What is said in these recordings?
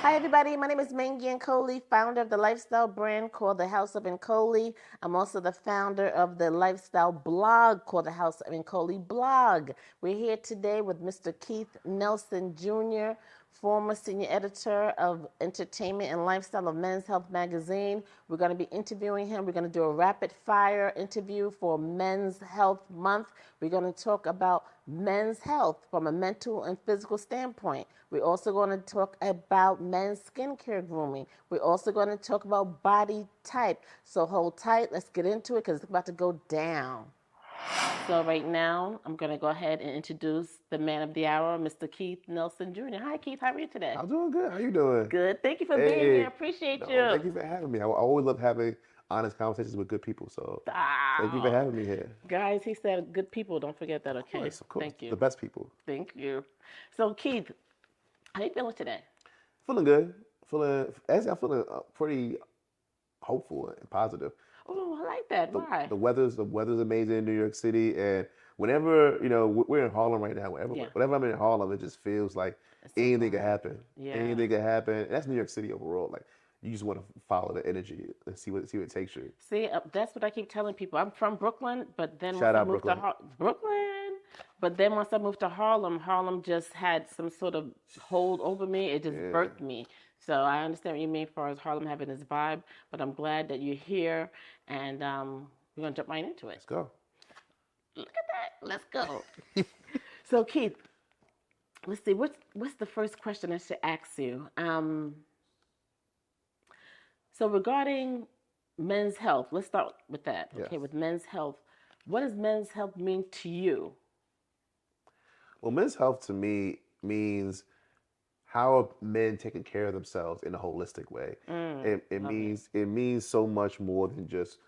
Hi, everybody. My name is Mengi Nkoli, founder of the lifestyle brand called the House of Nkoli. I'm also the founder of the lifestyle blog called the House of Nkoli blog. We're here today with Mr. Keith Nelson Jr., former senior editor of entertainment and lifestyle of Men's Health magazine. We're going to be interviewing him. We're going to do a rapid fire interview for Men's Health Month. We're going to talk about men's health from a mental and physical standpoint. We're also going to talk about men's skincare grooming. We're also going to talk about body type. So hold tight. Let's get into it because it's about to go down. So right now, I'm going to go ahead and introduce the man of the hour, Mr. Keith Nelson Jr. Hi, Keith. How are you today? I'm doing good. How you doing? Good. Thank you for being Hey, here. Appreciate no, you. thank you for having me. I always love having honest conversations with good people. So thank you for Wow. having me here. Guys, he said good people. Don't forget that, okay? Of course, Thank you. the best people. Thank you. So, Keith, how you feeling today? Feeling good. I'm feeling pretty hopeful and positive. Oh, I like that. The Why? the weather's amazing in New York City, and whenever we're in Harlem right now. Yeah. Whenever I'm in Harlem, it just feels like It's so anything could fun. happen. Yeah. Anything could happen. And that's New York City overall. Like you just want to follow the energy and see what it takes you. See, that's what I keep telling people. I'm from Brooklyn, but then once Shout I out moved to Brooklyn. Brooklyn, but then once I moved to Harlem, Harlem just had some sort of hold over me. It just Yeah. birthed me. So I understand what you mean as far as Harlem having this vibe, but I'm glad that you're here, and we're gonna jump right into it. Let's go. Look at that. Let's go. So Keith, let's see. What's the first question I should ask you? So regarding men's health, let's start with that. Yes. Okay, with men's health, what does men's health mean to you? Well, men's health to me means how are men taking care of themselves in a holistic way. It Love it. means so much more than just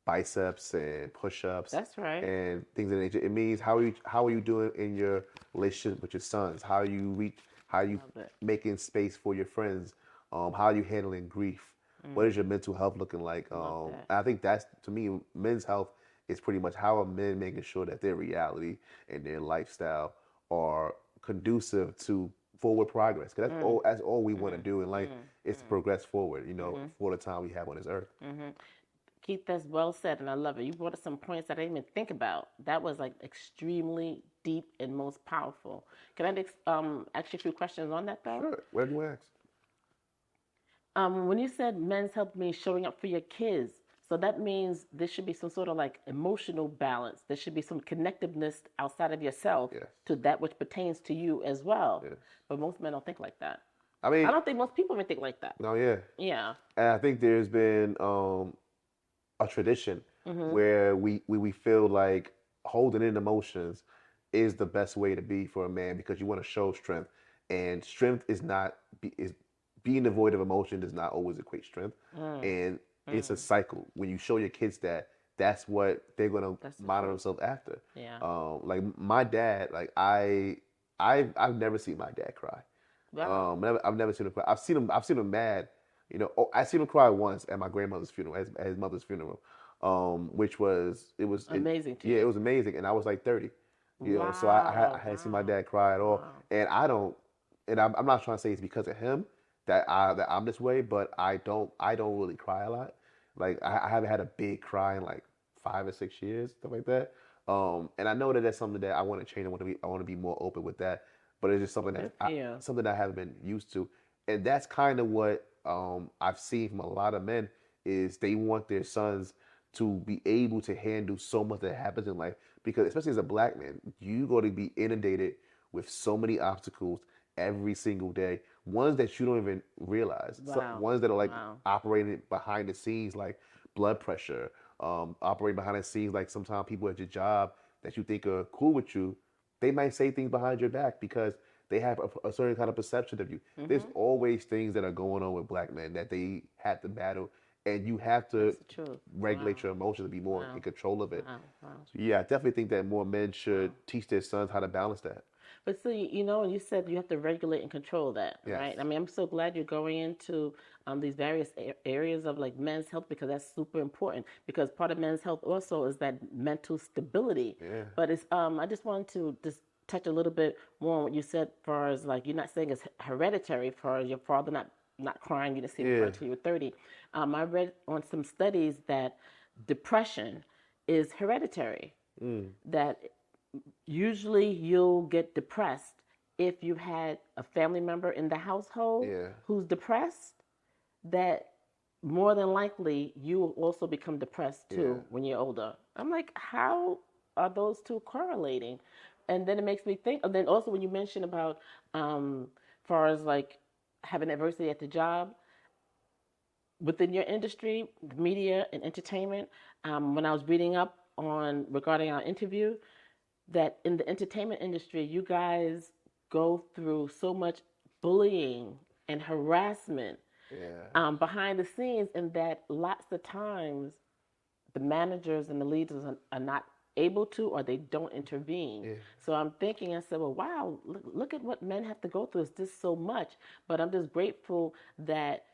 biceps and push-ups That's right. and things of that nature. It means how are you doing in your relationship with your sons? How you Love it. making space for your friends? How are you handling grief? What is your mental health looking like? Love that. I think that's to me, men's health is pretty much how are men making sure that their reality and their lifestyle are conducive to forward progress. Because that's all we want to do in life is to progress forward. For the time we have on this earth. Keith, that's well said, and I love it. You brought up some points that I didn't even think about. That was like extremely deep and most powerful. Can I ask you a few questions on that though? Sure. Whatever you ask. When you said men's health means showing up for your kids, so that means there should be some sort of like emotional balance. There should be some connectiveness outside of yourself Yes. to that which pertains to you as well. Yes. But most men don't think like that. I I mean, don't think most people even think like that. no, yeah. Yeah. And I think there's been a tradition where we feel like holding in emotions is the best way to be for a man because you want to show strength, and strength is not is being devoid of emotion does not always equate strength, and it's a cycle. When you show your kids that, that's what they're gonna That's the model truth. themselves after. Yeah. Like my dad, like I've never seen my dad cry. Wow. I've never seen him cry. I've seen him mad. I seen him cry once at my grandmother's funeral, at his mother's funeral, which was Amazing to yeah, it you. was amazing, and I was like 30, so I Wow. hadn't seen my Wow. dad cry at all, Wow. and I don't, and I'm not trying to say it's because of him that I'm this way, but I don't really cry a lot. Like I haven't had a big cry in like 5 or 6 years, stuff like that. And I know that that's something that I want to change. I want to be more open with that, but it's just something Good for you. something that I haven't been used to, and that's kind of what I've seen from a lot of men is they want their sons to be able to handle so much that happens in life because especially as a black man, you got to be inundated with so many obstacles every single day, ones that you don't even realize, Wow. ones that are like Wow. operating behind the scenes, like blood pressure, operating behind the scenes, like sometimes people at your job that you think are cool with you, they might say things behind your back because they have a certain kind of perception of you. There's always things that are going on with black men that they have to battle, and you have to That's the truth. regulate Wow. your emotions to be more in Wow. control of it. Wow. Wow. So yeah, I definitely think that more men should Wow. teach their sons how to balance that. But so you know, you said you have to regulate and control that, Yes. right? I mean, I'm so glad you're going into these various areas of like men's health because that's super important. Because part of men's health also is that mental stability. Yeah. But it's I just wanted to just touch a little bit more on what you said, as far as like you're not saying it's hereditary, for your father not not crying. You didn't see me cry Yeah. until you were 30. I read on some studies that depression is hereditary. That usually you'll get depressed if you've had a family member in the household Yeah. who's depressed, that more than likely you will also become depressed Yeah. too when you're older. I'm like, how are those two correlating? And then it makes me think. And then also when you mention about, far as like having adversity at the job within your industry, media and entertainment. When I was reading up on regarding our interview, that in the entertainment industry, you guys go through so much bullying and harassment Yeah. behind the scenes, and that lots of times the managers and the leaders are not able to, or they don't intervene. Yeah. So I'm thinking, I said, well, wow, look at what men have to go through. It's just so much. But I'm just grateful that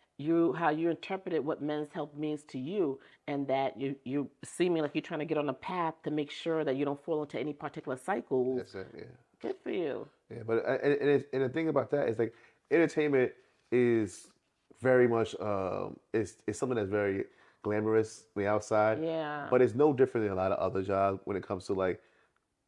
how you interpreted what men's health means to you, and that you see me like you're trying to get on a path to make sure that you don't fall into any particular cycles. That's it. Yeah. Good for you. Yeah. But and the thing about that is like entertainment is very much it's something that's very glamorous on the outside, Yeah. but it's no different than a lot of other jobs when it comes to like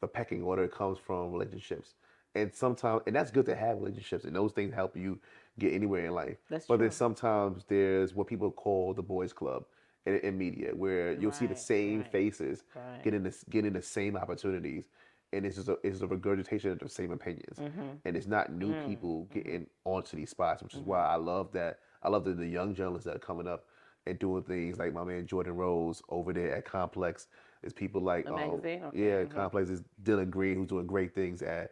the pecking order. It comes from relationships, and sometimes and that's good to have relationships, and those things help you get anywhere in life. That's But then true. sometimes there's what people call the boys club in media, where you'll see the Right, same right, faces right. getting the same opportunities, and it's a regurgitation of the same opinions, and it's not new people getting onto these spots, which is why I love that. I love the young journalists that are coming up and doing things like my man Jordan Rose over there at Complex. There's people like The magazine? yeah, Okay. Complex is Dylan Green, who's doing great things at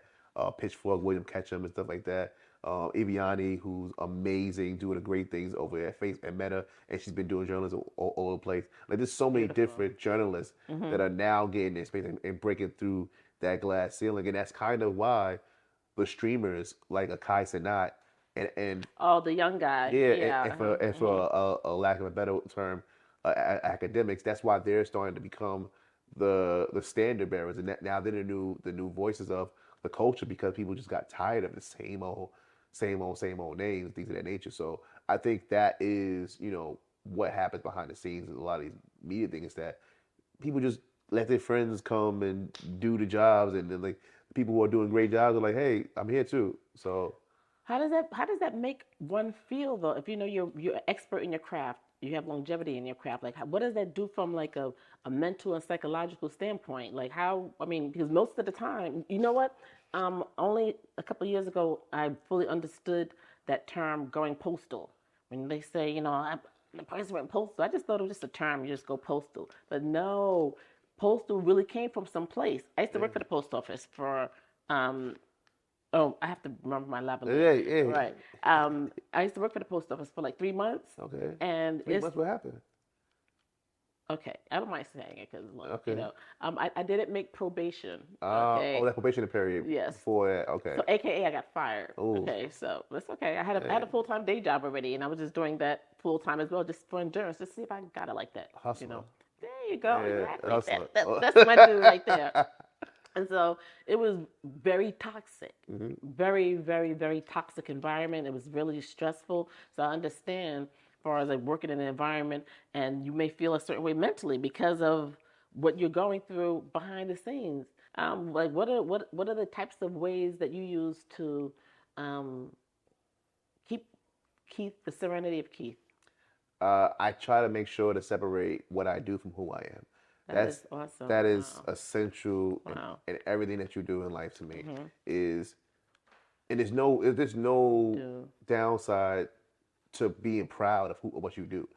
Pitchfork, William Ketchum and stuff like that. Eviani, who's amazing, doing great things over at Face and Meta, and she's been doing journalism all over the place. Like there's so many Beautiful. different journalists that are now getting in space and breaking through that glass ceiling, and that's kind of why the streamers like Akai Sanat and Oh, the young guy. yeah, Yeah. and for a lack of a better term, academics. That's why they're starting to become the standard bearers, and now they're the new voices of the culture because people just got tired of the same old names, things of that nature. So I think that is what happens behind the scenes in a lot of these media things, is that people just let their friends come and do the jobs, and then like people who are doing great jobs are like, hey, I'm here too. So How does that make one feel though? If you know you're an expert in your craft, you have longevity in your craft. Like, what does that do from like a mental and psychological standpoint? Like, how? I mean, because most of the time, you know what? Only a couple of years ago, I fully understood that term going postal. When they say, the person went postal, I just thought it was just a term. You just go postal, but no, postal really came from someplace. I used to yeah, work for the post office for um, oh, I have to remember my lavalier. yeah, yeah. Right. I used to work for the post office for like 3 months, Okay, and 3 months. What happened? okay. I don't mind saying it because look, Okay. I didn't make probation. Oh, Okay. that probationary period Yes. before that. Okay. So, AKA, I got fired. Oh, Okay, so that's okay. I had a full time day job already, and I was just doing that full time as well, just for endurance, just to see if I got it like that. hustler. There you go. Yeah, Exactly. hustler. That's my dude right there. And so it was very toxic, hmm very, very, very toxic environment. It was really stressful. So I understand, as far as like working in an environment, and you may feel a certain way mentally because of what you're going through behind the scenes. Like, what are the types of ways that you use to um, keep Keith, the serenity of Keith? I try to make sure to separate what I do from who I am. That is awesome. That is Wow. essential Wow. in everything that you do in life to me. Mm-hmm. Is and there's no Do. downside to being proud of of what you do,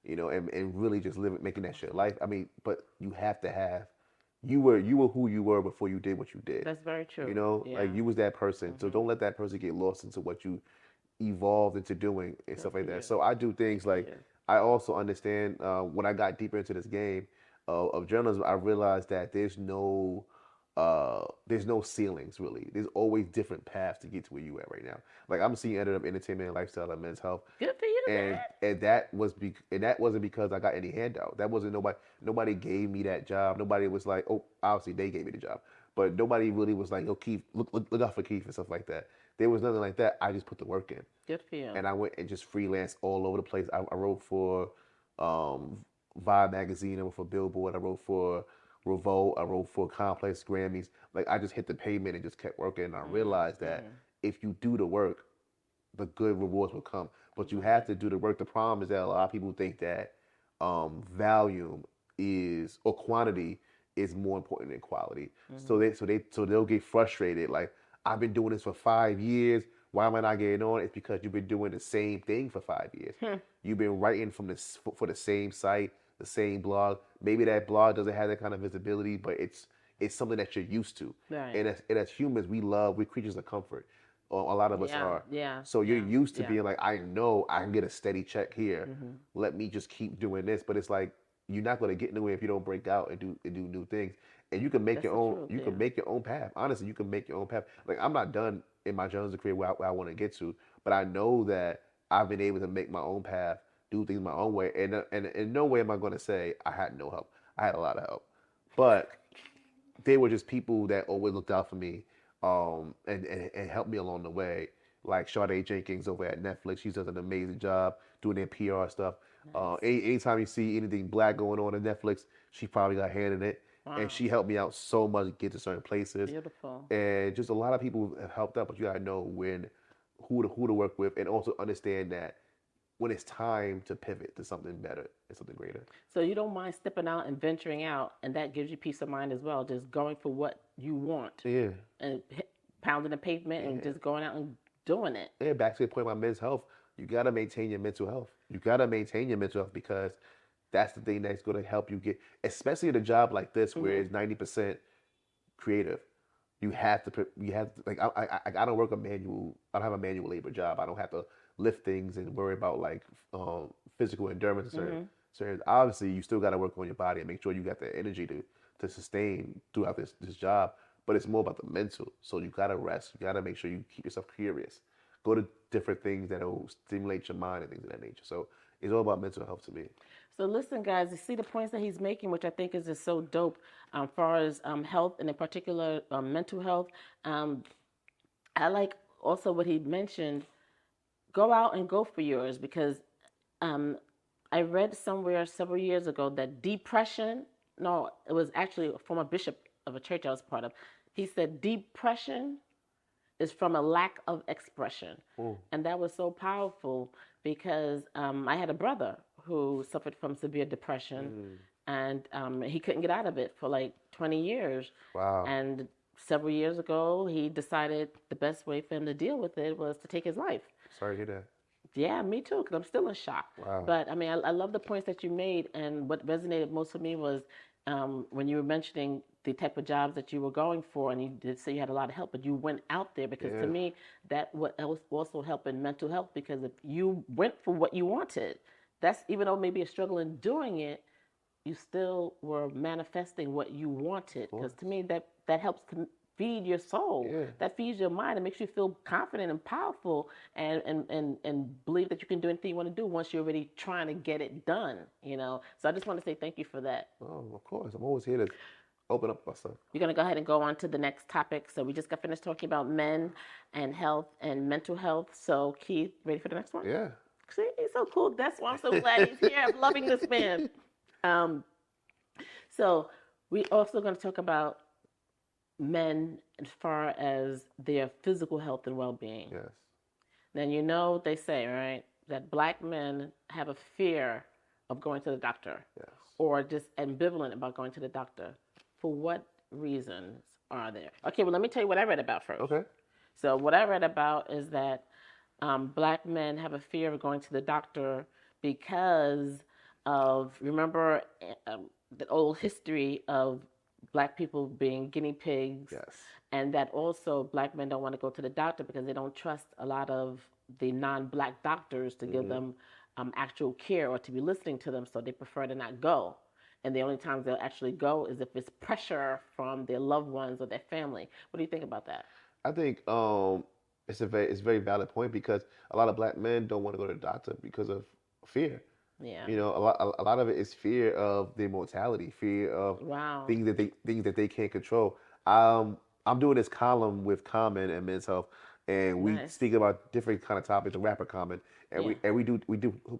and really just making that shit life. I mean, but you have to have you were who you were before you did what you did. That's very true. Like Yeah. you was that person. So Mm-hmm. don't let that person get lost into what you evolved into doing and Good stuff for like that. you. So I do things For like you. I also understand when I got deeper into this game of journalism, I realized that there's no ceilings really. There's always different paths to get to where you at right now. Like I'm seeing ended up entertainment and lifestyle and men's health, Good for you, and man. that wasn't because I got any handout. That wasn't nobody gave me that job. Nobody was like, oh, obviously they gave me the job, but nobody really was like, oh, Keith, look out for Keith and stuff like that. There was nothing like that. I just put the work in. Good for you. And I went and just freelanced all over the place. I wrote for um, Vibe magazine. I wrote for Billboard. I wrote for Revolt. I wrote for Complex Grammys. Like I just hit the pavement and just kept working. And I realized that if you do the work, the good rewards will come. But you have to do the work. The problem is that a lot of people think that volume is or quantity is more important than quality. So they'll get frustrated. Like I've been doing this for 5 years. Why am I not getting on? It's because you've been doing the same thing for 5 years. You've been writing from this for the same site, the same blog. Maybe that blog doesn't have that kind of visibility, but it's something that you're used to. Right. And as humans, we're creatures of comfort. Or a lot of us are. Yeah. So you're used to being like, I know I can get a steady check here. Let me just keep doing this. But it's like you're not going to get anywhere if you don't break out and do new things. And you can make your own. You can make your own path. Honestly, you can make your own path. Like I'm not done in my journalism career where I want to get to, but I know that I've been able to make my own path, do things my own way, and in no way am I going to say I had no help. I had a lot of help, but they were just people that always looked out for me, and helped me along the way. Like Sade Jenkins over at Netflix, she does an amazing job doing their PR stuff. Anytime you see anything black going on in Netflix, she probably got a hand in it. Wow. And she helped me out so much to get to certain places. Beautiful. And just a lot of people have helped out, but you gotta know who to work with, and also understand that when it's time to pivot to something better and something greater. So you don't mind stepping out and venturing out, and that gives you peace of mind as well. Just going for what you want. Yeah. And pounding the pavement and just going out and doing it. Yeah. Back to the point about men's health, you gotta maintain your mental health. You gotta maintain your mental health because that's the thing that's going to help you get, especially at a job like this where it's 90% creative. You have to like I don't work a manual. I don't have a manual labor job. I don't have to lift things and worry about like physical endurance and certain. Obviously, you still got to work on your body and make sure you got the energy to sustain throughout this job. But it's more about the mental. So you got to rest. You got to make sure you keep yourself curious. Go to different things that will stimulate your mind and things of that nature. So it's all about mental health to me. So listen, guys, you see the points that he's making, which I think is just so dope as far as health and in particular mental health. I like also what he mentioned, go out and go for yours because I read somewhere several years ago that depression, no, it was actually a former bishop of a church I was part of. He said depression is from a lack of expression. And that was so powerful because I had a brother who suffered from severe depression and he couldn't get out of it for like 20 years. Wow. And several years ago, he decided the best way for him to deal with it was to take his life. Sorry to hear that. Yeah, me too, because I'm still in shock. Wow. But I mean, I love the points that you made. And what resonated most with me was when you were mentioning the type of jobs that you were going for, and you did say you had a lot of help, but you went out there because to me, that was also helping mental health because if you went for what you wanted, that's even though maybe a struggle in doing it, you still were manifesting what you wanted. Because to me, that helps to feed your soul. Yeah. That feeds your mind. It makes you feel confident and powerful and believe that you can do anything you want to do once you're already trying to get it done, you know. So I just want to say thank you for that. Oh, of course. I'm always here to open up myself. We're going to go ahead and go on to the next topic. So we just got finished talking about men and health and mental health. So Keith, ready for the next one? Yeah. See, he's so cool. That's why I'm so glad he's here. I'm loving this man. So we're also going to talk about men as far as their physical health and well-being. Yes. Then you know they say, right, that black men have a fear of going to the doctor. Yes. Or just ambivalent about going to the doctor. For what reasons are there? Okay, well, let me tell you what I read about first. Okay. So what I read about is that black men have a fear of going to the doctor because of, remember the old history of black people being guinea pigs. Yes. And that also black men don't want to go to the doctor because they don't trust a lot of the non-black doctors to give them actual care or to be listening to them, so they prefer to not go. And the only times they'll actually go is if it's pressure from their loved ones or their family. What do you think about that? I think it's a very valid point because a lot of black men don't want to go to the doctor because of fear. Yeah. You know, a lot of it is fear of their mortality, fear of things that they can't control. I'm doing this column with Common and Men's Health and we Nice. speak about different kind of topics. The rapper Common, and Yeah. we do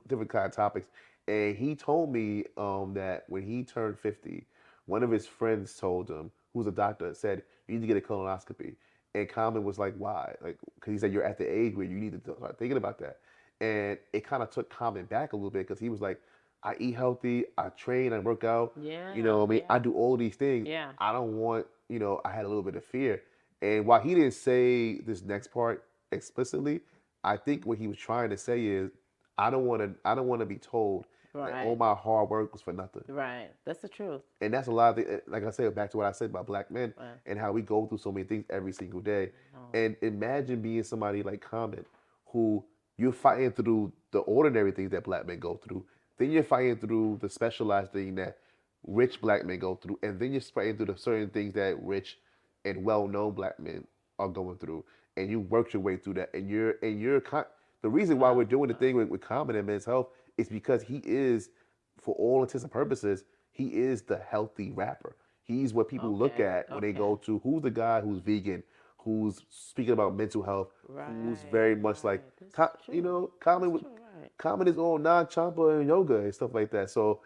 different kind of topics. And he told me that when he turned 50, one of his friends told him, who's a doctor, said you need to get a colonoscopy. And Common was like, why? Like, because he said you're at the age where you need to start thinking about that. And it kind of took Common back a little bit because he was like, I eat healthy, I train, I work out. You Yeah. know, what I mean, I Yeah. do all these things. Yeah. I don't want, I had a little bit of fear. And while he didn't say this next part explicitly, I think what he was trying to say is, I don't want to be told that all Right. my hard work was for nothing. Right. That's the truth. And that's a lot of things. Like I said, back to what I said about black men Right. and how we go through so many things every single day. Oh. And imagine being somebody like Common, who you're fighting through the ordinary things that black men go through. Then you're fighting through the specialized thing that rich black men go through, and then you're fighting through the certain things that rich and well-known black men are going through. And you work your way through that. The reason why we're Wow. doing the Wow. thing with Common and Men's Health is because he is, for all intents and purposes, he is the healthy rapper. He's what people look Okay. at when they Okay. go to who's the guy who's vegan, who's speaking about mental health, who's Right. very much like, Right. This is true. This is Common, true. Right. Common is all non-champa and yoga and stuff like that. So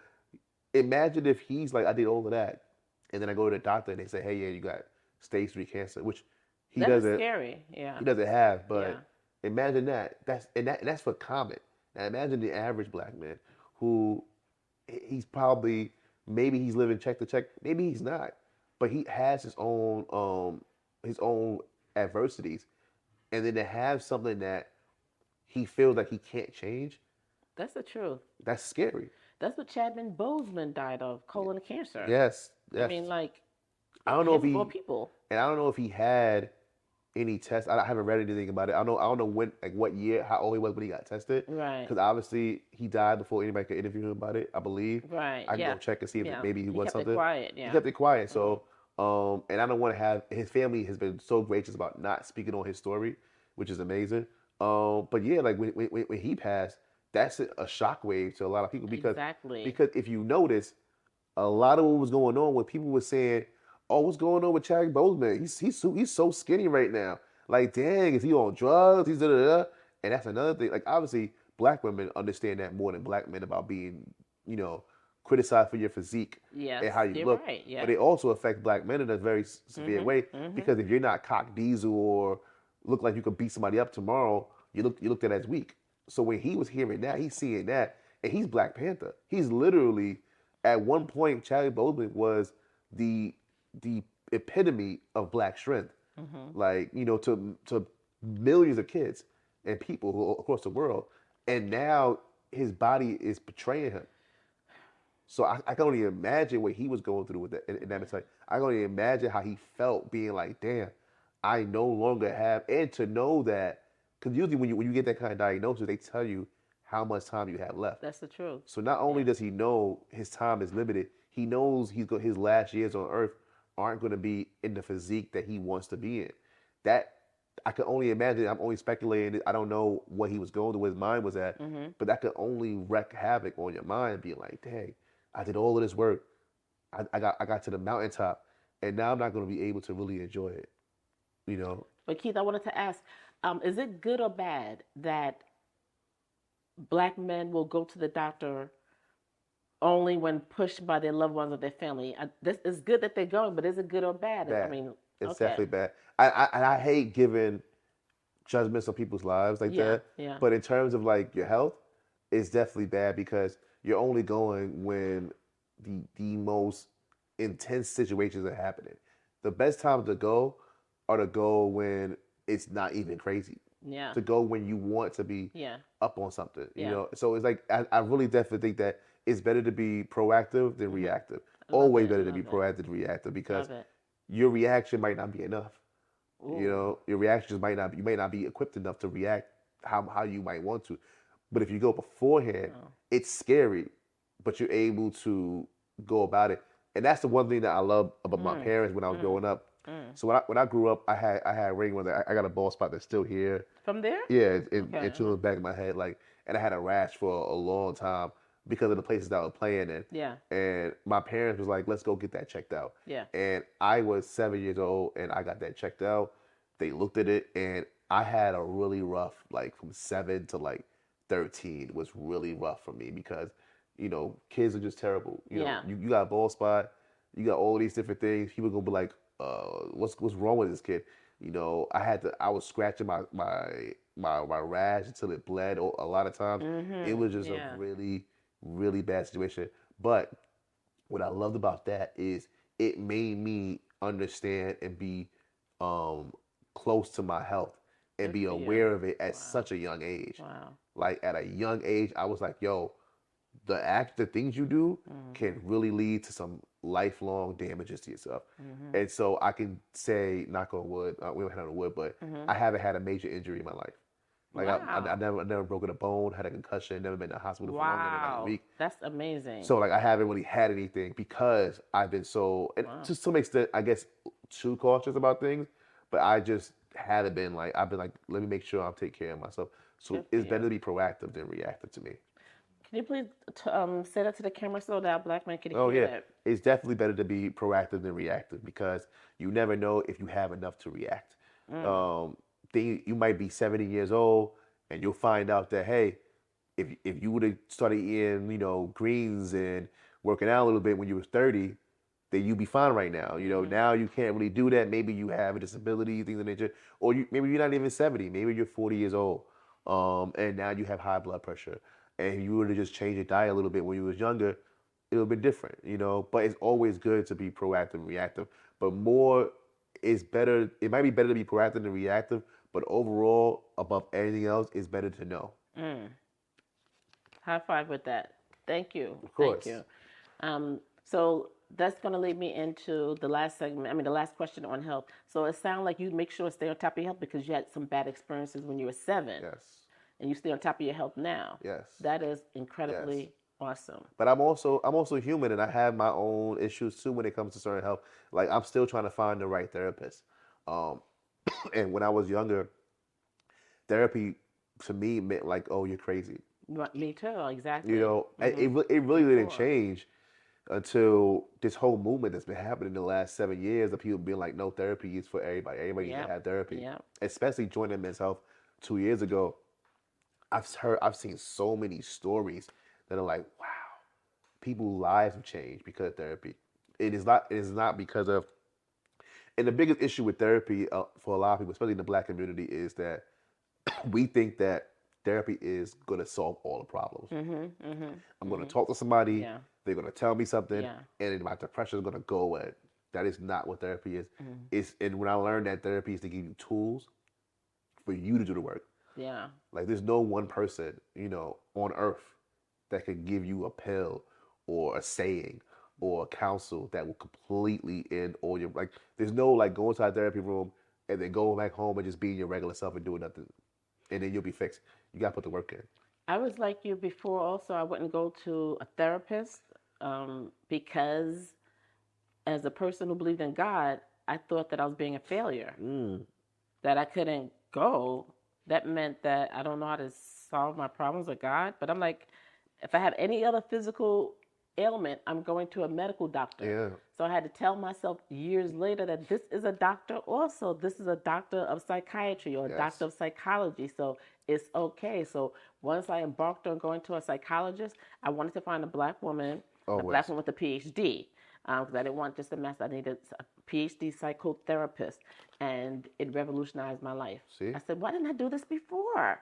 imagine if he's like, I did all of that, and then I go to the doctor and they say, hey, yeah, you got stage 3 cancer, which he That is doesn't scary. Yeah. he doesn't have. Yeah. But imagine that. That's for Common. Now imagine the average black man who he's probably, maybe he's living check to check, maybe he's not, but he has his own adversities, and then to have something that he feels like he can't change, That's the truth. that's scary. That's what Chadman Boseman died of, colon cancer. Yes, I yes. mean, like, I don't know if him of all he people. and I don't know if he had any tests. I haven't read anything about it. I don't know when, like what year, how old he was when he got tested. Right. Because obviously he died before anybody could interview him about it. I believe. Right. I can Yeah. go check and see if Yeah. maybe he He was kept it something. quiet. He Yeah. kept it quiet. So, and I don't want to have his family has been so gracious about not speaking on his story, which is amazing. But yeah, like when he passed, that's a shockwave to a lot of people Exactly. because if you notice, a lot of what was going on when people were saying, "Oh, what's going on with Chadwick Boseman? He's so skinny right now. Like, dang, is he on drugs? He's da da da." And that's another thing. Like, obviously, black women understand that more than black men about being, you know, criticized for your physique Yes. and how you You're look. right. Yeah. But it also affects black men in a very severe way because if you're not cock diesel or look like you could beat somebody up tomorrow, you looked at as weak. So when he was hearing that, he's seeing that, and he's Black Panther. He's literally at one point, Chadwick Boseman was the the epitome of black strength. Like, to millions of kids and people across the world. And now his body is betraying him. So I can only imagine what he was going through with that in that mentality. I can only imagine how he felt being like, damn, I no longer have, and to know that, because usually when you get that kind of diagnosis, they tell you how much time you have left. That's the truth. So not only Yeah. does he know his time is limited, he knows his last years on Earth aren't going to be in the physique that he wants to be in. That I can only imagine. I'm only speculating. I don't know what he was going through, where his mind was at, but that could only wreak havoc on your mind, being like, dang, I did all of this work. I got to the mountaintop, and now I'm not going to be able to really enjoy it. You know, But Keith, I wanted to ask, is it good or bad that black men will go to the doctor only when pushed by their loved ones or their family? This is good that they're going, but is it good or bad? I bad. mean, It's okay. definitely bad. I hate giving judgments on people's lives like Yeah, that. yeah. But in terms of like your health, it's definitely bad because you're only going when the most intense situations are happening. The best times to go are to go when it's not even crazy. Yeah. To go when you want to be Yeah. up on something. You Yeah. know? So it's like I really definitely think that it's better to be proactive than reactive. I love Always it. I better to be love it. proactive than reactive because Love it. your reaction might not be enough. You Ooh. know, your reactions might not be, you may not be equipped enough to react how you might want to. But if you go beforehand, Oh. it's scary, but you're able to go about it. And that's the one thing that I love about my parents when I was growing up. So when I grew up, I had a ring where I got a bald spot that's still here. From there? Yeah, Okay. into the back of my head, like, and I had a rash for a long time because of the places that I was playing in. Yeah. And my parents was like, "Let's go get that checked out." Yeah. And I was 7 years old, and I got that checked out. They looked at it, and I had a really rough, like from 7 to like 13 was really rough for me because, kids are just terrible. Yeah. You got a bald spot, you got all these different things. People gonna be like, what's wrong with this kid? I was scratching my rash until it bled a lot of times. It was just a Yeah. really, really bad situation. But what I loved about that is it made me understand and be um, close to my health and Good be for you. aware of it at Wow. such a young age. Wow. Like at a young age, I was like, yo, the things you do can really lead to some lifelong damages to yourself. And so I can say, knock on wood, we don't have no wood, but I haven't had a major injury in my life. Like I Wow. never broken a bone, had a concussion, never been to the hospital for longer than like a Wow. week. That's amazing. So like I haven't really had anything because I've been so, and Wow. to some extent, I guess, too cautious about things. But I just haven't been like, I've been like, let me make sure I'm taking care of myself. So Good for it's better you. to be proactive than reactive to me. Can you please say that to the camera so that black man can Oh hear yeah, that? it's definitely better to be proactive than reactive because you never know if you have enough to react. Mm. Um, you might be 70 years old and you'll find out that hey, if you would have started eating greens and working out a little bit when you was 30, then you'd be fine right now. Now you can't really do that. Maybe you have a disability, things of that nature, or maybe you're not even 70. Maybe you're 40 years old, and now you have high blood pressure. And if you were to just change your diet a little bit when you was younger, it would have been different. But it's always good to be proactive and reactive. But more is better. It might be better to be proactive than reactive, but overall, above anything else, it's better to know. Mm. High five with that. Thank you. Of Thank course. you. So that's going to lead me into the last segment. I mean, the last question on health. So it sounds like you make sure to stay on top of your health because you had some bad experiences when you were 7, Yes. and you stay on top of your health now. Yes. That is Yes. incredibly awesome. But I'm also human and I have my own issues too when it comes to certain health. Like I'm still trying to find the right therapist. Um, and when I was younger, therapy to me meant like, oh, you're crazy. Me too. You Exactly. know, it really didn't Before. change until this whole movement that's been happening in the last 7 years of people being like, no, therapy is for everybody. Everybody needs to Yep. have therapy. Yep. Especially joining men's health 2 years ago. I've seen so many stories that are like, wow, people's lives have changed because of therapy. It is not because of, and the biggest issue with therapy for a lot of people, especially in the black community, is that we think that therapy is going to solve all the problems. I'm going to talk to somebody, Yeah. they're going to tell me something, Yeah. and then my depression is going to go away. That is not what therapy is. And when I learned that therapy is to give you tools for you to do the work. Yeah. Like there's no one person, on earth that can give you a pill or a saying or a counsel that will completely end all your like there's no like going to a therapy room and then going back home and just being your regular self and doing nothing and then you'll be fixed. You gotta put the work in. I was like you before. Also, I wouldn't go to a therapist because, as a person who believed in God, I thought that I was being a failure. That I couldn't go. That meant that I don't know how to solve my problems with God. But I'm like, if I have any other physical ailment, I'm going to a medical doctor. Yeah. So I had to tell myself years later that this is a doctor also. This is a doctor of psychiatry or a Yes. doctor of psychology. So it's okay. So once I embarked on going to a psychologist, I wanted to find a black woman Always. with a PhD. Because I didn't want just a master. I needed a PhD psychotherapist. And it revolutionized my life. See? I said, why didn't I do this before?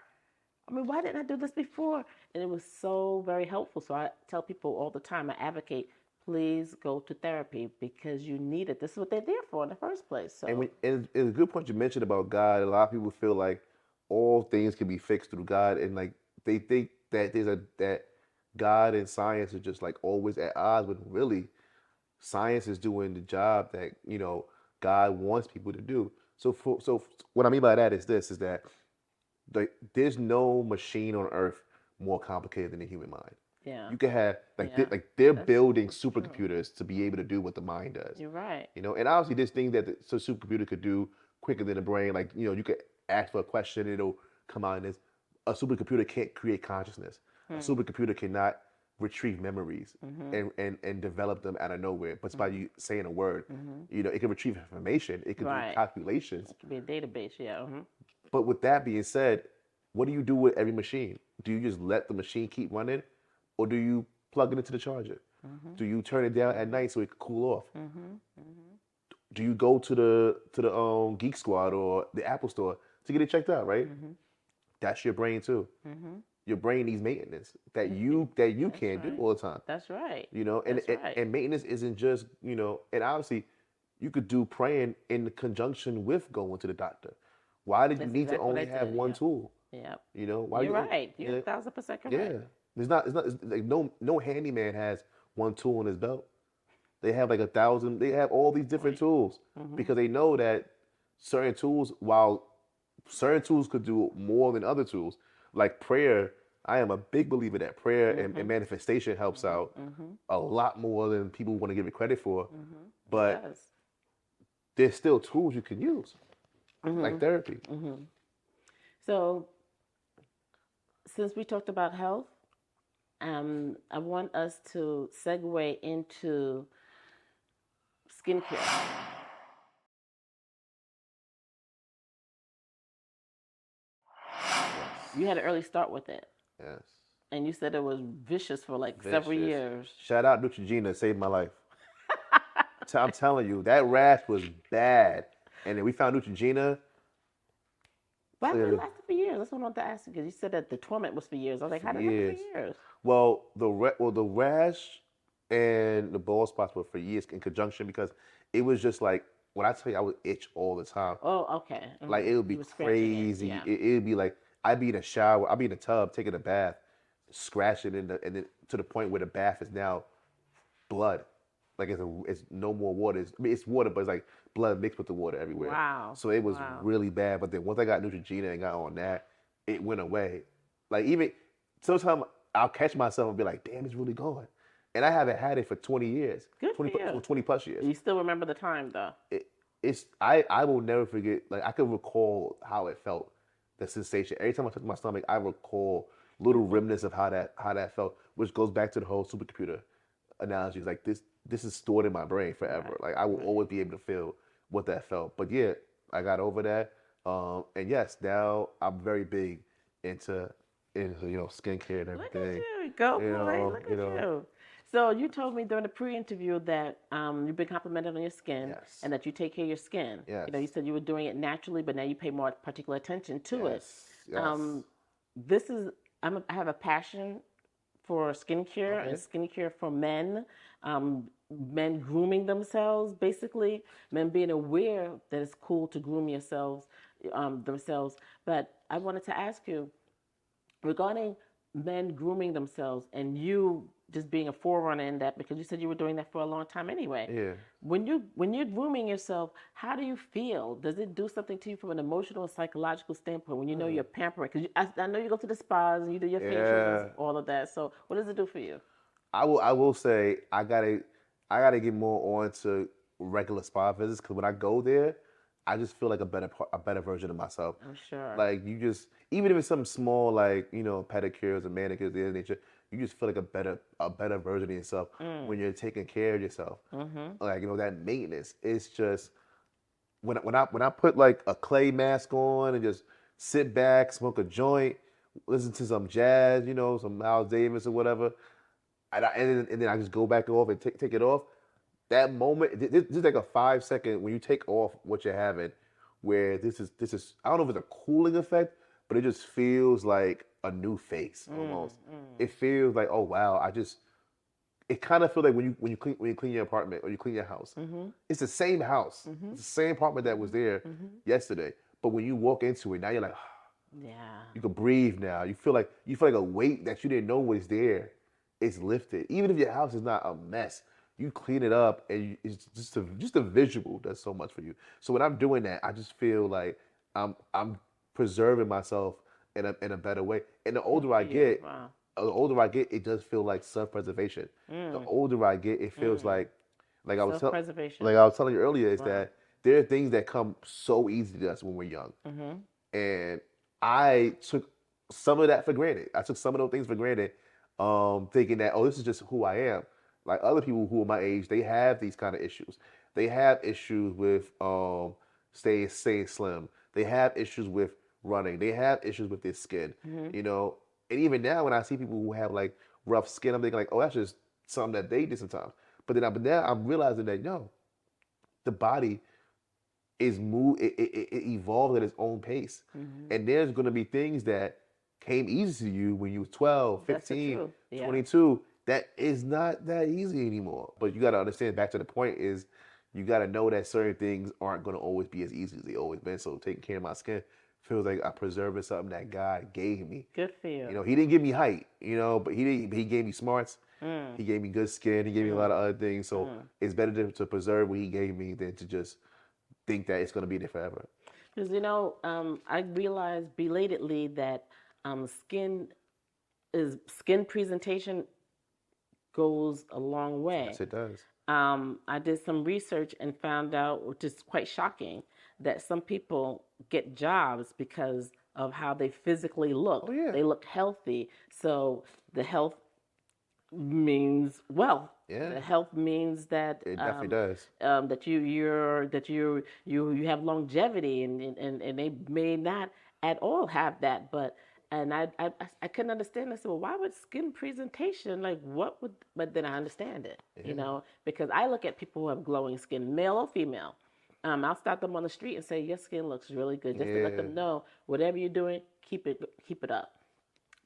I mean, why didn't I do this before? And it was so very helpful. So I tell people all the time, I advocate, please go to therapy because you need it. This is what they're there for in the first place. So And a good point you mentioned about God. A lot of people feel like all things can be fixed through God, and like they think that that God and science are just like always at odds. When really, science is doing the job that God wants people to do. So what I mean by that is this: is that there's no machine on Earth more complicated than the human mind. yeah, You can have yeah, they're that's building true. supercomputers to be able to do what the mind does. You're right. And obviously there's things that the supercomputer could do quicker than the brain. Like you could ask for a question, it'll come out in this. A supercomputer can't create consciousness. A supercomputer cannot retrieve memories and develop them out of nowhere. But it's by you saying a word. It can retrieve information. It can do Right. calculations. It could be a database. Yeah. But with that being said, what do you do with every machine? Do you just let the machine keep running, or do you plug it into the charger? Do you turn it down at night so it can cool off? Do you go to the Geek Squad or the Apple Store to get it checked out? Right. That's your brain too. Your brain needs maintenance that you can't do all the time. That's right. You know, and, That's right. and maintenance isn't just, and obviously you could do praying in conjunction with going to the doctor. Why did you That's need to exactly what only I have did. one Yep. tool? Yep. You know, why You're you right. You're 1,000% correct. yeah. It's like no handyman has one tool in his belt. They have like 1,000. They have all these different tools because they know that certain tools, while certain tools could do more than other tools, like prayer. I am a big believer that prayer and manifestation helps out a lot more than people want to give it credit for. But It does. there's still tools you can use, like therapy. So, since we talked about health, I want us to segue into skincare. You had an early start with it, Yes. and you said it was vicious for like several Vicious. years. Shout out Neutrogena, saved my life. I'm telling you, that rash was bad. And then we found Neutrogena. But it lasted for years. That's what I wanted to ask you because you said that the torment was for years. I was like, how did it happen for years? Well, the rash and the bald spots were for years in conjunction because it was just like when I tell you I would itch all the time. Oh, okay. Like it would be crazy. Yeah. It would be like I'd be in a shower, I'd be in a tub taking a bath, scratching and then to the point where the bath is now blood. Like it's no more water. It's water, but it's like blood mixed with the water everywhere. Wow. So it was really bad. But then once I got Neutrogena and got on that, it went away. Like even sometimes I'll catch myself and be like, damn, it's really gone. And I haven't had it for 20 years. Good for you. 20 plus years. You still remember the time though? I will never forget. Like I can recall how it felt, the sensation. Every time I touch my stomach, I recall little remnants of how that felt, which goes back to the whole supercomputer analogy. It's like this is stored in my brain forever. Like I will always be able to feel what that felt. But yeah, I got over that. And yes, now I'm very big into skincare and everything. Look at you, go boy! Look at you. So you told me during the pre-interview that you've been complimented on your skin and that you take care of your skin. Yes. You said you were doing it naturally, but now you pay more particular attention to it. Yes. I have a passion for skincare and skincare for men. Men grooming themselves, basically. Men being aware that it's cool to groom themselves. But I wanted to ask you regarding men grooming themselves and you just being a forerunner in that because you said you were doing that for a long time anyway. Yeah. When you're grooming yourself, how do you feel? Does it do something to you from an emotional and psychological standpoint when you know you're pampering? Because I know you go to the spas and you do your facials and all of that. So what does it do for you? I will say I gotta get more on to regular spa visits because when I go there, I just feel like a better version of myself. I'm sure. Like you just, even if it's something small like pedicures and manicures, the other nature, you just feel like a better version of yourself when you're taking care of yourself. Like that maintenance. It's just when I put like a clay mask on and just sit back, smoke a joint, listen to some jazz, some Miles Davis or whatever, and then I just go back off and take it off. That moment, this is like a 5 second when you take off what you're having, where this is I don't know if it's a cooling effect, but it just feels like a new face almost. It feels like, oh wow, it kind of feels like when you clean your apartment or you clean your house. It's the same house. It's the same apartment that was there yesterday. But when you walk into it, now you're like, you can breathe now. You feel like a weight that you didn't know was there is lifted. Even if your house is not a mess, you clean it up and it's just a visual does so much for you. So when I'm doing that, I just feel like I'm preserving myself in a better way. And the older I get, it does feel like self-preservation. The older I get, it feels like I was telling you earlier, is that there are things that come so easy to us when we're young. And I took some of that for granted. I took some of those things for granted, thinking that, this is just who I am. Like other people who are my age, they have these kind of issues. They have issues with staying slim. They have issues with running. They have issues with their skin, you know. And even now, when I see people who have like rough skin, I'm thinking like, oh, that's just something that they did sometimes. But now I'm realizing that no, the body is it evolves at its own pace. And there's going to be things that came easy to you when you was 12, That's the 15, truth. Yeah. 22 that is not that easy anymore. But you got to understand, back to the point is, you got to know that certain things aren't going to always be as easy as they always been. So taking care of my skin feels like I'm preserving something that God gave me. Good for you. You know, he didn't give me height, you know, but he gave me smarts. He gave me good skin. He gave me a lot of other things. So it's better to preserve what he gave me than to just think that it's going to be there forever. Because, you know, I realized belatedly that skin presentation goes a long way. Yes, it does. I did some research and found out, which is quite shocking, that some people get jobs because of how they physically look. Oh, yeah. They look healthy. So the health means wealth. Yeah. The health means that It definitely does. That you have longevity, and they may not at all have that, but. And I couldn't understand. I said, well, why would skin presentation, like what would, but then I understand it, you know, because I look at people who have glowing skin, male or female. I'll stop them on the street and say, your skin looks really good, just to let them know, whatever you're doing, keep it up.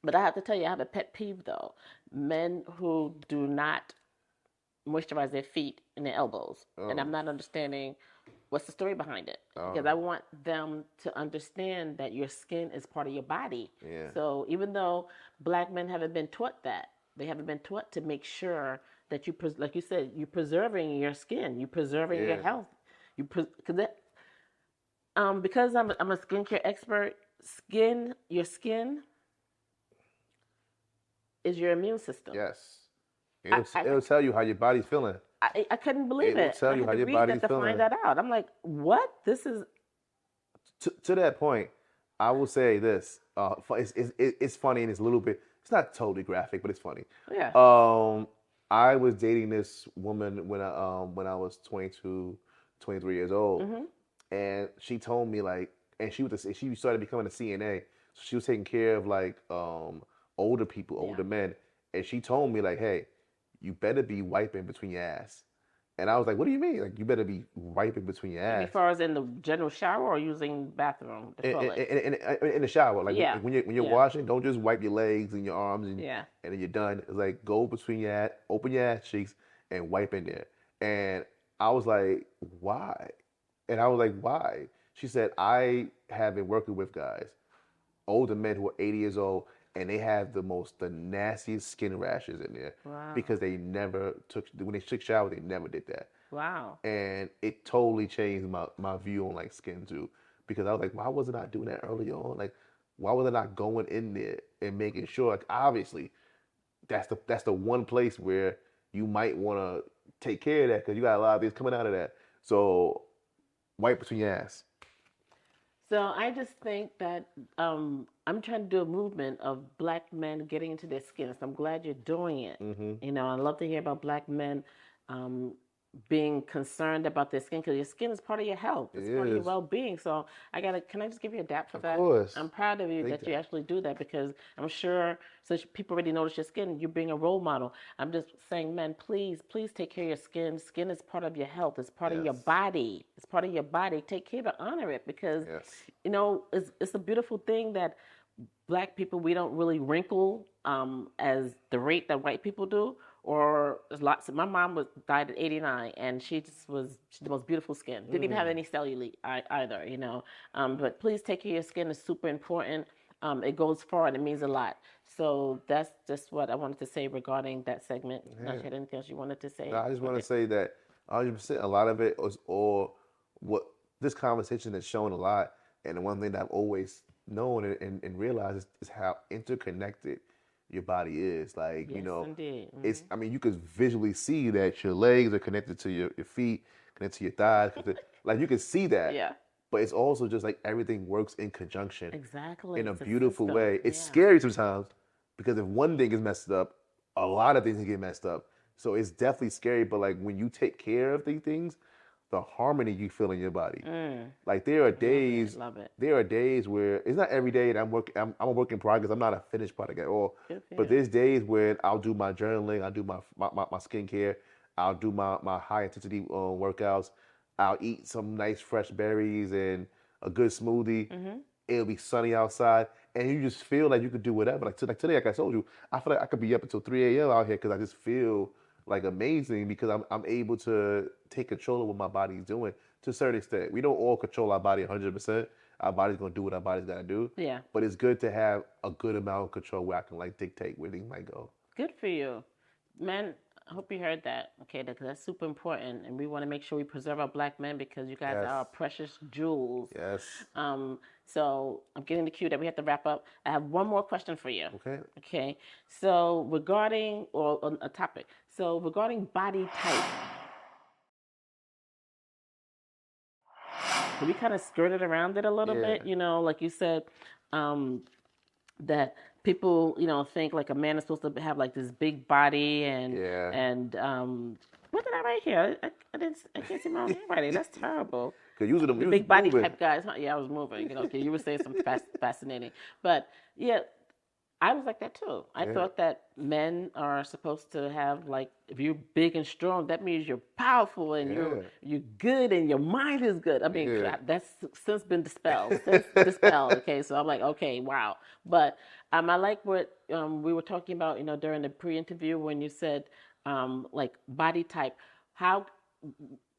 But I have to tell you, I have a pet peeve though. Men who do not moisturize their feet and their elbows. And I'm not understanding what's the story behind it. Because I want them to understand that your skin is part of your body. Yeah. So even though black men haven't been taught that, they haven't been taught to make sure that like you said, you're preserving your skin, you're preserving your health. Because I'm a skincare expert, your skin is your immune system. Yes. It'll tell you how your body's feeling. I couldn't believe it. It will tell you how your body's feeling. To find that out. I'm like, what? This is... To that point, I will say this. It's funny and it's a little bit... It's not totally graphic, but it's funny. Yeah. I was dating this woman when I was 22, 23 years old. And she told me, like... And she started becoming a CNA. So she was taking care of, like, older people, older men. And she told me, like, hey, you better be wiping between your ass. And I was like, what do you mean? Like, you better be wiping between your ass. As far as in the general shower or using bathroom, the toilet? In the shower. Like, when you're washing, don't just wipe your legs and your arms and then you're done. It's like, go between your ass, open your ass cheeks and wipe in there. And I was like, why? And I was like, why? She said, I have been working with guys, older men who are 80 years old, and they have the nastiest skin rashes in there. Wow. Because when they took showers, they never did that. Wow. And it totally changed my view on like skin too. Because I was like, why wasn't I doing that early on? Like, why was I not going in there and making sure? Like, obviously, that's the one place where you might want to take care of that because you got a lot of things coming out of that. So, wipe between your ass. So I just think that I'm trying to do a movement of black men getting into their skin. So I'm glad you're doing it. You know, I love to hear about black men being concerned about their skin, because your skin is part of your health. It's part of your well-being. So can I just give you a dap for that? Of course. I'm proud of you that you actually do that, because I'm sure since people already notice your skin, you're being a role model. I'm just saying, men, please take care of your skin. Skin is part of your health. It's part of your body. It's part of your body. Take care to honor it, because, you know, it's a beautiful thing that black people, we don't really wrinkle as the rate that white people do. Or lots. My mom died at 89, and she was the most beautiful skin. Didn't even have any cellulite either, you know. But please take care of your skin. It's super important. It goes far and it means a lot. So that's just what I wanted to say regarding that segment. Not sure anything else you wanted to say? No, I just want to say that 100%. A lot of it was all what this conversation has shown a lot, and the one thing that I've always known and realized is how interconnected your body is. Like, you know, it's, I mean, you could visually see that your legs are connected to your feet, connected to your thighs. Like, you can see that. Yeah. But it's also just like everything works in conjunction. Exactly. In a beautiful way. It's scary sometimes, because if one thing is messed up, a lot of things get messed up. So it's definitely scary. But like, when you take care of these things, the harmony you feel in your body. Like Love it. there are days where it's not every day that I'm a work in progress. I'm not a finished product at all. Good for But you. there's days when I'll do my journaling, I'll do my skincare, I'll do my high intensity workouts, I'll eat some nice fresh berries and a good smoothie. It'll be sunny outside, and you just feel like you could do whatever. Like today, like I told you, I feel like I could be up until 3 a.m. out here because I just feel like amazing because I'm able to take control of what my body's doing to a certain extent. We don't all control our body 100%. Our body's gonna do what our body's gotta do. Yeah. But it's good to have a good amount of control where I can like dictate where things might go. Good for you. Man, I hope you heard that. Okay, because that's super important. And we want to make sure we preserve our black men because you guys Yes. are our precious jewels. Yes. So I'm getting the cue that we have to wrap up. I have one more question for you. Okay. Okay. So regarding, or on a topic. So regarding body type. We kind of skirted around it a little Yeah. bit, you know, like you said, that people, you know, think like a man is supposed to have like this big body and Yeah. what did I write here? I can't see my own handwriting. That's terrible. Cause usually The big body type guys, huh? Yeah, I was moving. You know, okay, you were saying something fascinating, but yeah, I was like that too. I Yeah. thought that men are supposed to have like, if you're big and strong, that means you're powerful and you're good and your mind is good. I mean, that's since been dispelled. Okay, so I'm like, okay, wow. But I like what we were talking about, you know, during the pre-interview when you said like body type. How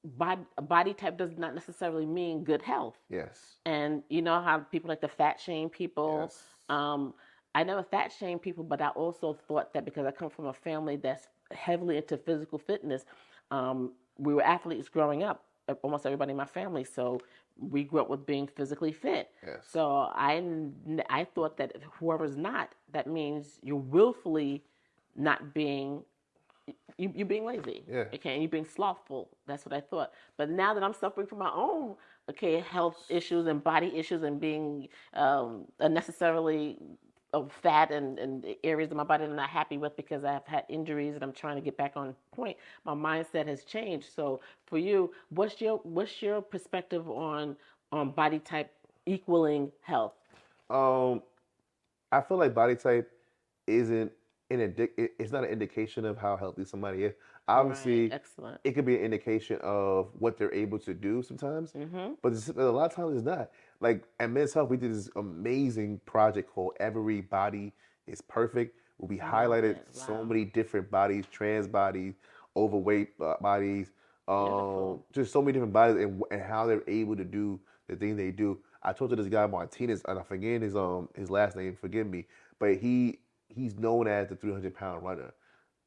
body type does not necessarily mean good health. Yes. And you know how people like to fat shame people. Yes. I never fat shame people, but I also thought that because I come from a family that's heavily into physical fitness, we were athletes growing up, almost everybody in my family. So we grew up with being physically fit. Yes. So I thought that whoever's not, that means you're willfully not being, you're being lazy. Yeah. Okay, and you're being slothful. That's what I thought. But now that I'm suffering from my own, okay, health issues and body issues and being unnecessarily fat and areas of my body that I'm not happy with because I've had injuries and I'm trying to get back on point. My mindset has changed. So for you, what's your perspective on body type equaling health? I feel like body type isn't it's not an indication of how healthy somebody is. Obviously, Right. Excellent. it could be an indication of what they're able to do sometimes, but a lot of times it's not. Like at Men's Health, we did this amazing project called Every Body is Perfect, where we highlighted so many different bodies, trans bodies, overweight bodies, just so many different bodies and how they're able to do the things they do. I talked to this guy Martinez, and I forget his last name. Forgive me, but he's known as the 300-pound runner,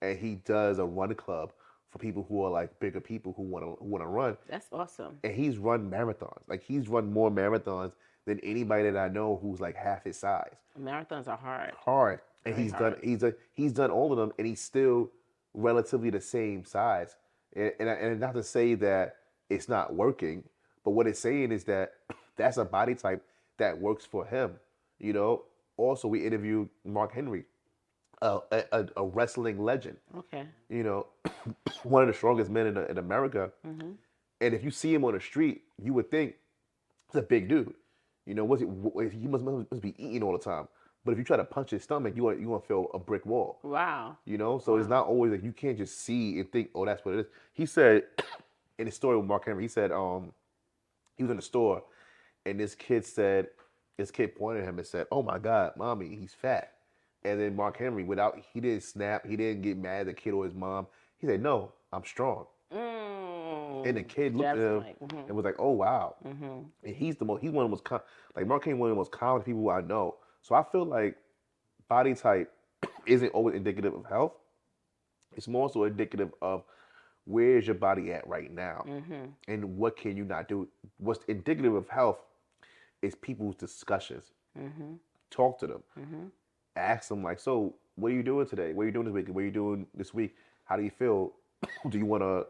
and he does a run club for people who are like bigger people who want to run. That's awesome. And he's run marathons. Like he's run more marathons than anybody that I know who's like half his size. Marathons are hard. Hard, and Very he's done all of them, and he's still relatively the same size. And not to say that it's not working, but what it's saying is that that's a body type that works for him. You know. Also, we interviewed Mark Henry, a wrestling legend. Okay. You know, one of the strongest men in America. Mm-hmm. And if you see him on the street, you would think he's a big dude. You know, he must be eating all the time. But if you try to punch his stomach, you want to feel a brick wall. Wow. You know, so it's not always like you can't just see and think, oh, that's what it is. He said in his story with Mark Henry, he said he was in the store, and this kid pointed at him and said, "Oh my God, mommy, he's fat." And then Mark Henry, he didn't snap, he didn't get mad at the kid or his mom. He said, "No, I'm strong." And the kid looked at him and was like, "Oh wow." And he's one of the most like Mark Henry, one of the most common people I know. So I feel like body type isn't always indicative of health. It's more so indicative of where's your body at right now, and what can you not do. What's indicative of health is people's discussions. Talk to them. Ask them like, so what are you doing today? What are you doing this week? What are you doing this week? How do you feel? Do you want to,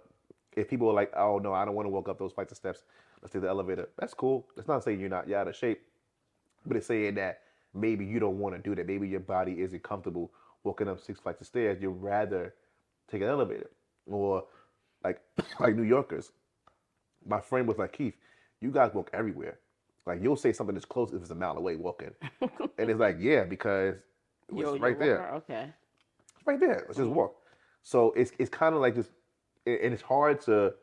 if people are like, oh no, I don't want to walk up those flights of steps, let's take the elevator. That's cool. It's not saying you're out of shape, but it's saying that maybe you don't want to do that. Maybe your body isn't comfortable walking up 6 flights of stairs. You'd rather take an elevator. Or like New Yorkers, My friend was like, Keith, you guys walk everywhere. Like you'll say something that's close if it's a mile away walking, and it's like, yeah, because it's You're a right there. walker? Okay. It's right there. Let's just walk. So it's kind of like this, and it's hard to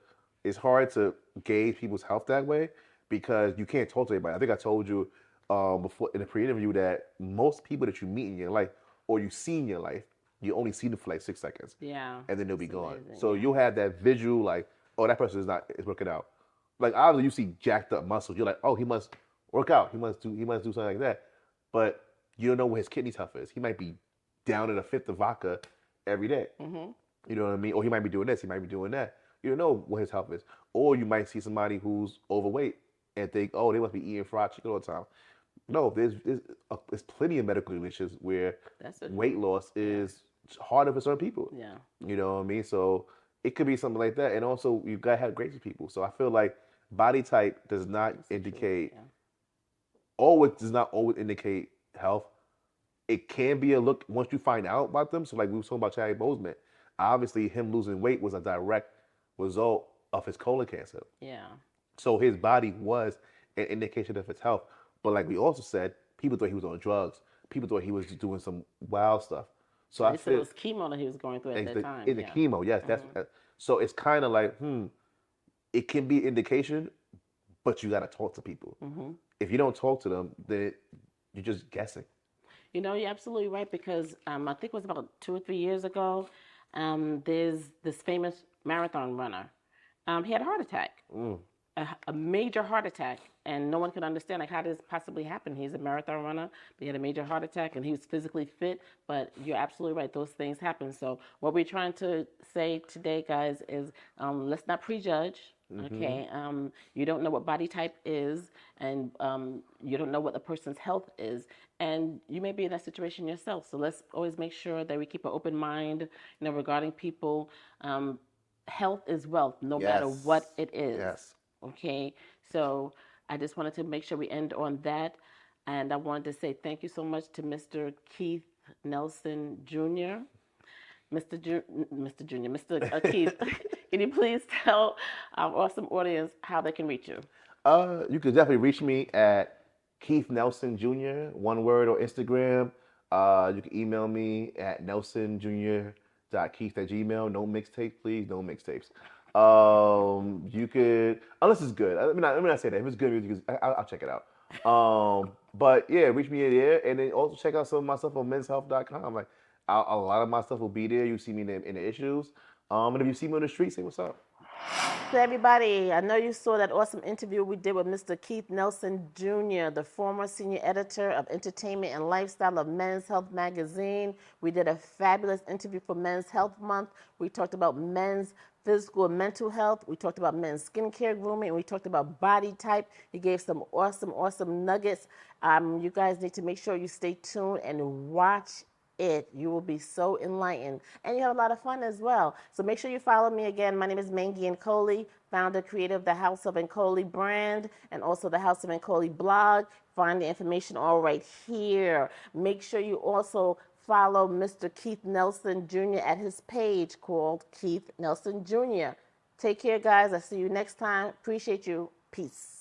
gauge people's health that way because you can't talk to everybody. I think I told you before in a pre-interview that most people that you meet in your life or you see in your life, you only see them for like 6 seconds, Yeah. and then they'll be It's gone. amazing. So Yeah. you'll have that visual like, oh, that person is working out. Like obviously you see jacked up muscles, you're like, oh, he must work out. He must do something like that. But you don't know what his kidney health is. He might be down at a fifth of vodka every day. You know what I mean? Or he might be doing this, he might be doing that. You don't know what his health is. Or you might see somebody who's overweight and think, oh, they must be eating fried chicken all the time. No, there's plenty of medical conditions where That's a weight loss is harder for certain people. yeah. You know what I mean? So it could be something like that. And also, you gotta have grace with people. So I feel like body type does not indicate, Yeah. always does not always indicate health. It can be a look once you find out about them. So like we were talking about Chadwick Boseman, obviously him losing weight was a direct result of his colon cancer. Yeah. So his body was an indication of his health. But like we also said, people thought he was on drugs. People thought he was doing some wild stuff. So I They said it feel was chemo that he was going through at that time. in the Yeah. chemo, yes, so it's kind of like, it can be indication, but you got to talk to people. If you don't talk to them, then you're just guessing. You know, you're absolutely right because I think it was about 2 or 3 years ago. There's this famous marathon runner. He had a heart attack, a major heart attack, and no one could understand like how did this possibly happen. He's a marathon runner, but he had a major heart attack, and he was physically fit. But you're absolutely right; those things happen. So what we're trying to say today, guys, is let's not prejudge. Okay, you don't know what body type is, and you don't know what the person's health is, and you may be in that situation yourself. So let's always make sure that we keep an open mind, regarding people. Health is wealth, no matter what it is. Yes. Okay, so I just wanted to make sure we end on that, and I wanted to say thank you so much to Mr. Keith Nelson Jr. Mr. Jr., Mr. Keith, can you please tell our awesome audience how they can reach you? You could definitely reach me at Keith Nelson Jr., one word, or Instagram. You can email me at nelsonjr.keith@gmail. No mixtape, please. No mixtapes. You could, unless it's good. Let me not say that. If it's good music, I'll check it out. But yeah, reach me there, and then also check out some of my stuff on menshealth.com. Like a lot of my stuff will be there. You see me in the issues. And if you see me on the street, say what's up. So everybody, I know you saw that awesome interview we did with Mr. Keith Nelson Jr., the former senior editor of entertainment and lifestyle of Men's Health magazine. We did a fabulous interview for Men's Health Month. We talked about men's physical and mental health. We talked about men's skincare, grooming, and we talked about body type. He gave some awesome nuggets. You guys need to make sure you stay tuned and watch it. You will be so enlightened, and you have a lot of fun as well. So make sure you follow me again. My name is Mangi Nkoli, founder, creator of the House of Nkoli brand, and also the House of Nkoli blog. Find the information all right here. Make sure you also follow Mr. Keith Nelson Jr. at his page called Keith Nelson Jr. Take care, guys. I'll see you next time. Appreciate you. Peace.